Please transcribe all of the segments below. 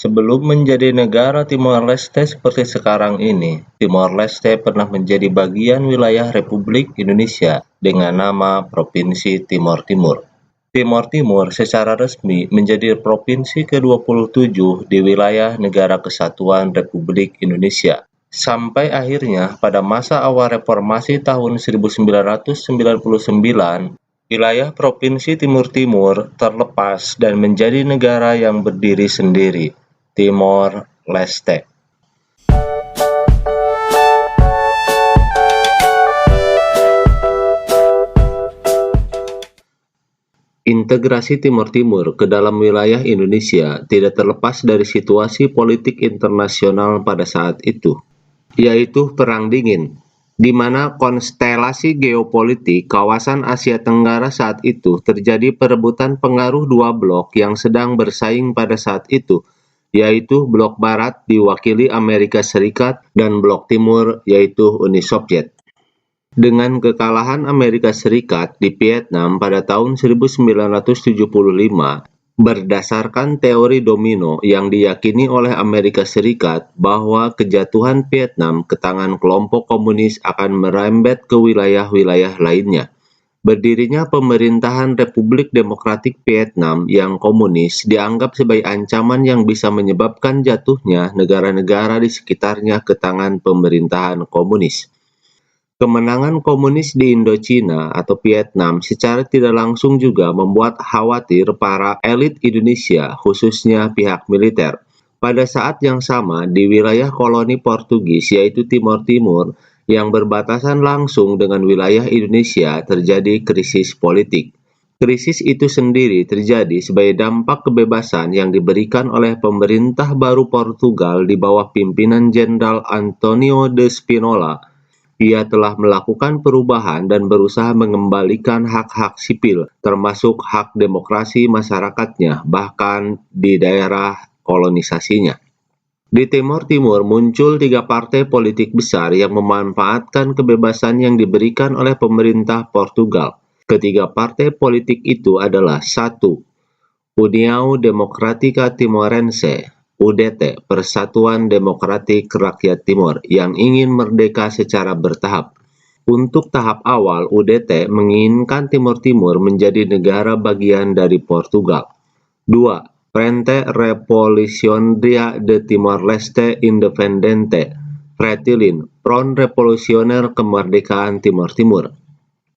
Sebelum menjadi negara Timor Leste seperti sekarang ini, Timor Leste pernah menjadi bagian wilayah Republik Indonesia dengan nama Provinsi Timor Timur. Timor Timur secara resmi menjadi provinsi ke-27 di wilayah Negara Kesatuan Republik Indonesia. Sampai akhirnya pada masa awal reformasi tahun 1999, wilayah Provinsi Timur Timur terlepas dan menjadi negara yang berdiri sendiri, Timor Leste. Integrasi Timor Timur ke dalam wilayah Indonesia tidak terlepas dari situasi politik internasional pada saat itu, yaitu Perang Dingin, di mana konstelasi geopolitik kawasan Asia Tenggara saat itu terjadi perebutan pengaruh dua blok yang sedang bersaing pada saat itu, yaitu Blok Barat diwakili Amerika Serikat dan Blok Timur yaitu Uni Soviet. Dengan kekalahan Amerika Serikat di Vietnam pada tahun 1975, berdasarkan teori domino yang diyakini oleh Amerika Serikat bahwa kejatuhan Vietnam ke tangan kelompok komunis akan merembet ke wilayah-wilayah lainnya. Berdirinya pemerintahan Republik Demokratik Vietnam yang komunis dianggap sebagai ancaman yang bisa menyebabkan jatuhnya negara-negara di sekitarnya ke tangan pemerintahan komunis. Kemenangan komunis di Indochina atau Vietnam secara tidak langsung juga membuat khawatir para elit Indonesia, khususnya pihak militer. Pada saat yang sama, di wilayah koloni Portugis yaitu Timor Timur, yang berbatasan langsung dengan wilayah Indonesia terjadi krisis politik. Krisis itu sendiri terjadi sebagai dampak kebebasan yang diberikan oleh pemerintah baru Portugal di bawah pimpinan Jenderal Antonio de Spinola. Ia telah melakukan perubahan dan berusaha mengembalikan hak-hak sipil, termasuk hak demokrasi masyarakatnya, bahkan di daerah kolonisasinya. Di Timor Timur muncul 3 partai politik besar yang memanfaatkan kebebasan yang diberikan oleh pemerintah Portugal. Ketiga partai politik itu adalah 1. União Democrática Timorense, UDT, Persatuan Demokratik Rakyat Timor, yang ingin merdeka secara bertahap. Untuk tahap awal, UDT menginginkan Timor Timur menjadi negara bagian dari Portugal. 2. Frente Revolucionaria de Timor-Leste Independente, Fretilin, Front Revolusioner Kemerdekaan Timor Timur,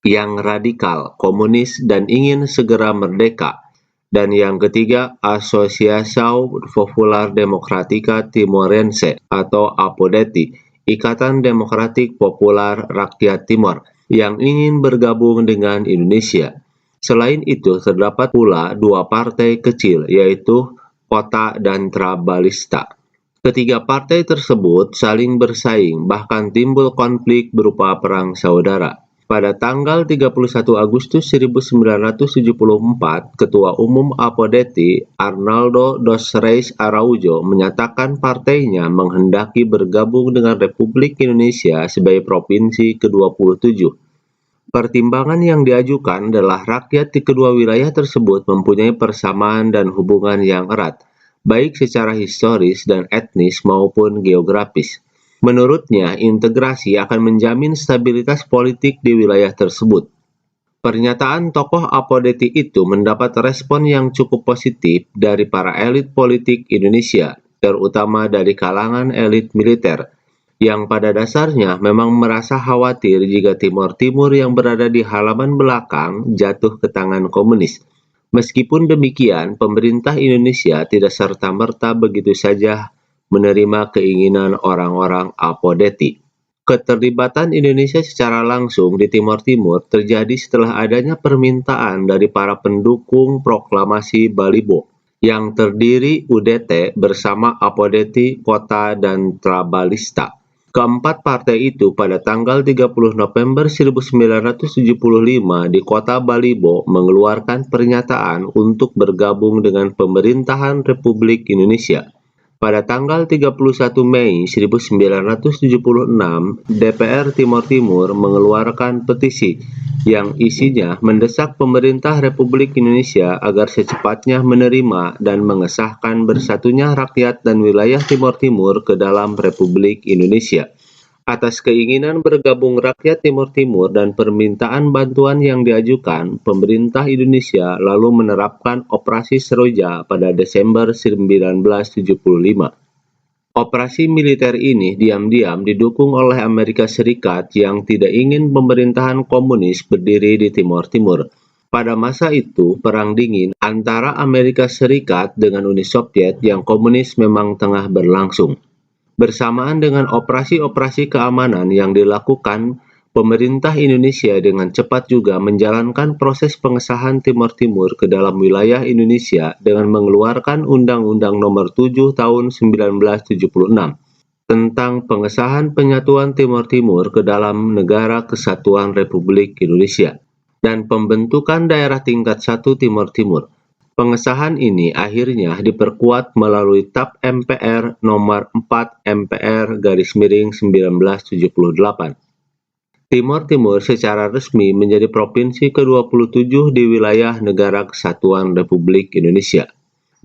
yang radikal, komunis, dan ingin segera merdeka. Dan yang ketiga, Asociação Popular Democrática Timorense atau APODETI, Ikatan Demokratik Popular Rakyat Timor, yang ingin bergabung dengan Indonesia. Selain itu, terdapat pula 2 partai kecil, yaitu Kota dan Trabalista. Ketiga partai tersebut saling bersaing, bahkan timbul konflik berupa perang saudara. Pada tanggal 31 Agustus 1974, Ketua Umum APODETI, Arnaldo dos Reis Araújo, menyatakan partainya menghendaki bergabung dengan Republik Indonesia sebagai provinsi ke-27. Pertimbangan yang diajukan adalah rakyat di kedua wilayah tersebut mempunyai persamaan dan hubungan yang erat, baik secara historis dan etnis maupun geografis. Menurutnya, integrasi akan menjamin stabilitas politik di wilayah tersebut. Pernyataan tokoh APODETI itu mendapat respon yang cukup positif dari para elit politik Indonesia, terutama dari kalangan elit militer, yang pada dasarnya memang merasa khawatir jika Timor Timur yang berada di halaman belakang jatuh ke tangan komunis. Meskipun demikian, pemerintah Indonesia tidak serta-merta begitu saja menerima keinginan orang-orang APODETI. Keterlibatan Indonesia secara langsung di Timor Timur terjadi setelah adanya permintaan dari para pendukung proklamasi Balibo, yang terdiri UDT bersama APODETI, Kota, dan Trabalista. Keempat partai itu pada tanggal 30 November 1975 di Kota Balibo mengeluarkan pernyataan untuk bergabung dengan pemerintahan Republik Indonesia. Pada tanggal 31 Mei 1976, DPR Timor Timur mengeluarkan petisi yang isinya mendesak pemerintah Republik Indonesia agar secepatnya menerima dan mengesahkan bersatunya rakyat dan wilayah Timor Timur ke dalam Republik Indonesia. Atas keinginan bergabung rakyat Timor Timur dan permintaan bantuan yang diajukan, pemerintah Indonesia lalu menerapkan Operasi Seroja pada Desember 1975. Operasi militer ini diam-diam didukung oleh Amerika Serikat yang tidak ingin pemerintahan komunis berdiri di Timor Timur. Pada masa itu, Perang Dingin antara Amerika Serikat dengan Uni Soviet yang komunis memang tengah berlangsung. Bersamaan dengan operasi-operasi keamanan yang dilakukan, pemerintah Indonesia dengan cepat juga menjalankan proses pengesahan Timor Timur ke dalam wilayah Indonesia dengan mengeluarkan Undang-Undang Nomor 7 Tahun 1976 tentang pengesahan penyatuan Timor Timur ke dalam Negara Kesatuan Republik Indonesia dan pembentukan daerah tingkat 1 Timor Timur. Pengesahan ini akhirnya diperkuat melalui TAP MPR Nomor 4 MPR/1978. Timor Timur secara resmi menjadi provinsi ke-27 di wilayah Negara Kesatuan Republik Indonesia.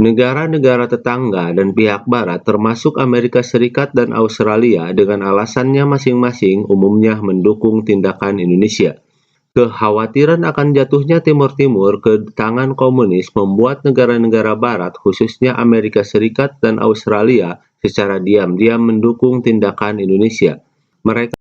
Negara-negara tetangga dan pihak barat termasuk Amerika Serikat dan Australia dengan alasannya masing-masing umumnya mendukung tindakan Indonesia. Kekhawatiran akan jatuhnya Timor Timur ke tangan komunis membuat negara-negara barat, khususnya Amerika Serikat dan Australia, secara diam-diam mendukung tindakan Indonesia. Mereka